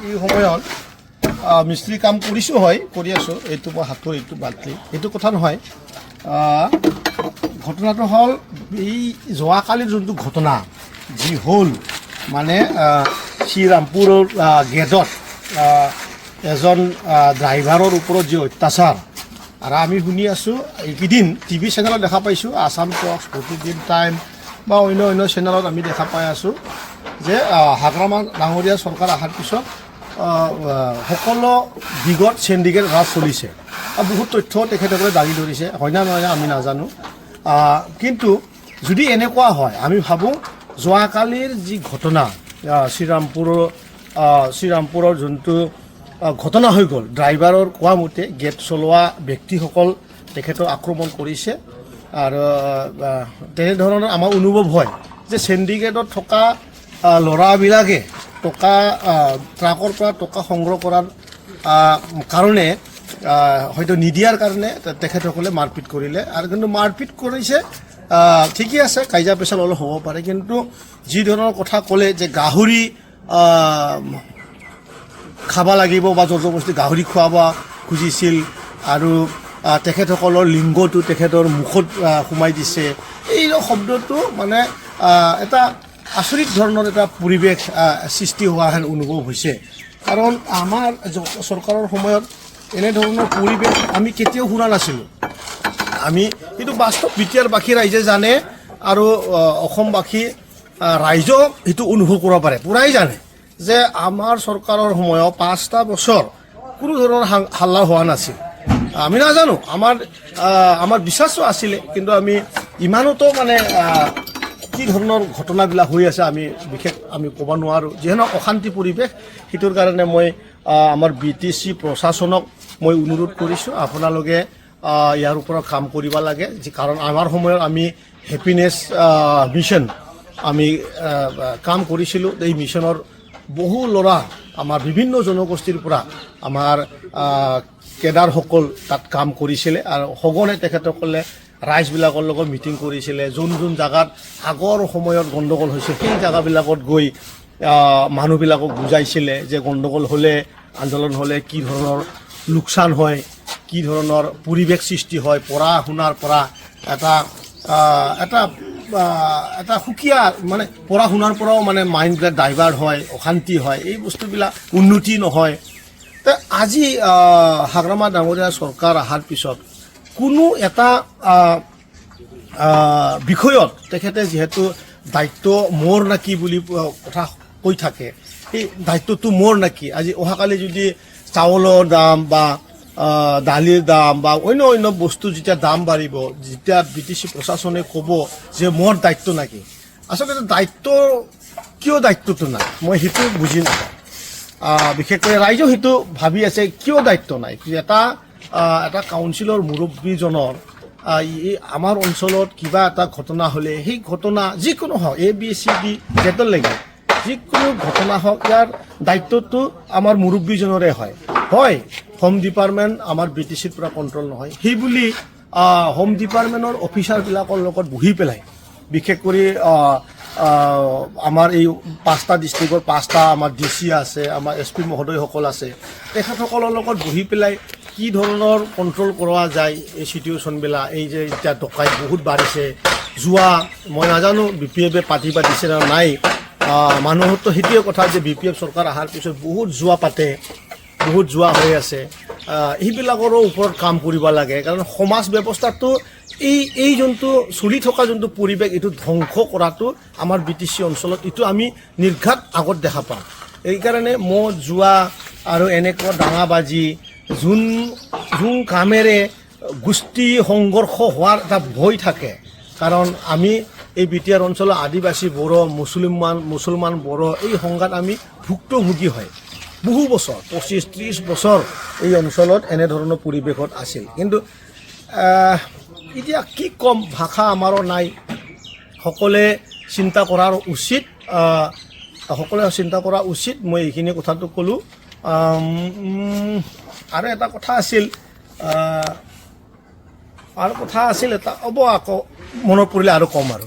এই সময়ত মিস্ত্ৰী কাম কৰিছোঁ হয় কৰি আছোঁ এইটো মই হাতৰ এইটো বাল্টি এইটো কথা নহয় ঘটনাটো হ'ল এই যোৱাকালিৰ যোনটো ঘটনা যি হ'ল মানে শ্ৰীৰামপুৰৰ গেটত এজন ড্ৰাইভাৰৰ ওপৰত যি অত্যাচাৰ আৰু আমি শুনি আছোঁ এইকেইদিন টিভি চেনেলত দেখা পাইছোঁ আছাম টক্স প্ৰতিদিন টাইম বা অন্য চেনেলত আমি দেখা পাই আছোঁ যে হাগ্ৰামা ডাঙৰীয়া চৰকাৰ অহাৰ পিছত সকলো দিগত চেণ্ডিকেট ৰাজ চলিছে বহুত তথ্য তেখেতসকলে দাঙি ধৰিছে হয় না নহয় আমি নাজানো কিন্তু যদি এনেকুৱা হয় আমি ভাবোঁ যোৱাকালিৰ যি ঘটনা শ্ৰীৰামপুৰৰ যোনটো ঘটনা হৈ গ'ল ড্ৰাইভাৰৰ কোৱা মতে গেট চলোৱা ব্যক্তিসকল তেখেতক আক্ৰমণ কৰিছে আৰু তেনেধৰণৰ আমাৰ অনুভৱ হয় যে চেণ্ডিকেটত থকা ল'ৰাবিলাকে টকা ট্ৰাকৰ পৰা টকা সংগ্ৰহ কৰাৰ কাৰণে হয়তো নিদিয়াৰ কাৰণে তেখেতসকলে মাৰপিট কৰিলে আৰু কিন্তু মাৰপিট কৰিছে ঠিকেই আছে কাজিয়া পেচাল অলপ হ'ব পাৰে কিন্তু যি ধৰণৰ কথা ক'লে যে গাহৰি খাব লাগিব বা জবৰদস্তি গাহৰি খুৱাব খুজিছিল আৰু তেখেতসকলৰ লিংগটো তেখেতৰ মুখত সোমাই দিছে এই শব্দটো মানে এটা আচৰিত ধৰণৰ এটা পৰিৱেশ সৃষ্টি হোৱা হেন অনুভৱ হৈছে কাৰণ আমাৰ চৰকাৰৰ সময়ত এনেধৰণৰ পৰিৱেশ আমি কেতিয়াও শুনা নাছিলোঁ আমি এইটো বাস্তৱ বিটিয়াৰবাসী ৰাইজে জানে আৰু অসমবাসী ৰাইজক এইটো অনুভৱ কৰিব পাৰে পূৰাই জানে যে আমাৰ চৰকাৰৰ সময়ত 5টা বছৰ কোনো ধৰণৰ হাল্লা হোৱা নাছিল আমি নাজানো আমাৰ বিশ্বাসো আছিলে কিন্তু আমি ইমানতো মানে কি ধৰণৰ ঘটনাবিলাক হৈ আছে আমি ক'ব নোৱাৰোঁ যিহেতু অশান্তি পৰিৱেশ সেইটোৰ কাৰণে মই আমাৰ BTC প্ৰশাসনক মই অনুৰোধ কৰিছোঁ আপোনালোকে ইয়াৰ ওপৰত কাম কৰিব লাগে কাৰণ আমাৰ সময়ত আমি হেপিনেছ মিছন আমি কাম কৰিছিলোঁ এই মিছনৰ বহু ল'ৰা আমাৰ বিভিন্ন জনগোষ্ঠীৰ পৰা আমাৰ কেডাৰসকল তাত কাম কৰিছিলে আৰু সঘনে তেখেতসকলে ৰাইজবিলাকৰ লগত মিটিং কৰিছিলে যোন জেগাত আগৰ সময়ত গণ্ডগোল হৈছিল সেই জেগাবিলাকত গৈ মানুহবিলাকক বুজাইছিলে যে গণ্ডগোল হ'লে আন্দোলন হ'লে কি ধৰণৰ লোকচান হয় কি ধৰণৰ পৰিৱেশ সৃষ্টি হয় পঢ়া শুনাৰ পৰা এটা সুকীয়া মানে পঢ়া শুনাৰ পৰাও মানে মাইণ্ডবিলাক ডাইভাৰ্ট হয় অশান্তি হয় এই বস্তুবিলাক উন্নতি নহয় তো আজি হাগ্ৰামা ডাঙৰীয়া চৰকাৰ অহাৰ পিছত কোনো এটা বিষয়ত তেখেতে যিহেতু দায়িত্ব মোৰ নাকি বুলি কথা কৈ থাকে এই দায়িত্বটো মোৰ নাকি আজি অহাকালি যদি চাউলৰ দাম বা দালিৰ দাম বা অন্য বস্তু যেতিয়া দাম বাঢ়িব যেতিয়া BTC প্ৰশাসনে ক'ব যে মোৰ দায়িত্ব নাকি আচলতে দায়িত্ব কিয় দায়িত্বটো নাই মই সেইটো বুজি নাপাওঁ বিশেষকৈ ৰাইজেও সেইটো ভাবি আছে কিয় দায়িত্ব নাই এটা কাউন্সিলৰ মুৰব্বীজনৰ আমাৰ অঞ্চলত কিবা এটা ঘটনা হ'লে সেই ঘটনা যিকোনো হওক ABCD যেতিয়ালৈকে যিকোনো ঘটনা হওক ইয়াৰ দায়িত্বটো আমাৰ মুৰব্বীজনৰে হয় হোম ডিপাৰ্টমেণ্ট আমাৰ BTCৰ পৰা কণ্ট্ৰল নহয় সেই বুলি হোম ডিপাৰ্টমেণ্টৰ অফিচাৰবিলাকৰ লগত বহি পেলাই বিশেষ কৰি আমাৰ এই 5টা ডিষ্ট্ৰিক্টৰ 5টা আমাৰ DC আছে আমাৰ SP মহোদয়সকল আছে তেখেতসকলৰ লগত বহি পেলাই কি ধৰণৰ কণ্ট্ৰল কৰা যায় এই চিটুৱেশ্যনবিলাক এই যে এতিয়া ডকাইত বহুত বাঢ়িছে যোৱা মই নাজানো BPF পাতিবা দিছে না নাই মানুহৰতো সেইটোৱে কথা যে BPF চৰকাৰ অহাৰ পিছত বহুত যোৱা পাতে বহুত যোৱা হৈ আছে এইবিলাকৰো ওপৰত কাম কৰিব লাগে কাৰণ সমাজ ব্যৱস্থাটো এই যোনটো চলি থকা যোনটো পৰিৱেশ এইটো ধ্বংস কৰাটো আমাৰ BTC অঞ্চলত এইটো আমি নিৰ্ঘাত আগত দেখা পাওঁ এইকাৰণে মদ যোৱা আৰু এনেকুৱা দাঙাবাজি যোন কামেৰে গোষ্ঠী সংঘৰ্ষ হোৱাৰ এটা ভয় থাকে কাৰণ আমি এই BTR অঞ্চলৰ আদিবাসী বড়ো মুছলমান বড়ো এই সংঘাত আমি ভুক্তভোগী হয় বহু বছৰ 25-30 বছৰ এই অঞ্চলত এনেধৰণৰ পৰিৱেশত আছিল কিন্তু এতিয়া কি কম ভাষা আমাৰো নাই সকলোৱে চিন্তা কৰা উচিত মই এইখিনি কথাটো ক'লোঁ আৰু এটা কথা আছিল এটা হ'ব আকৌ মনত পৰিলে আৰু কম আৰু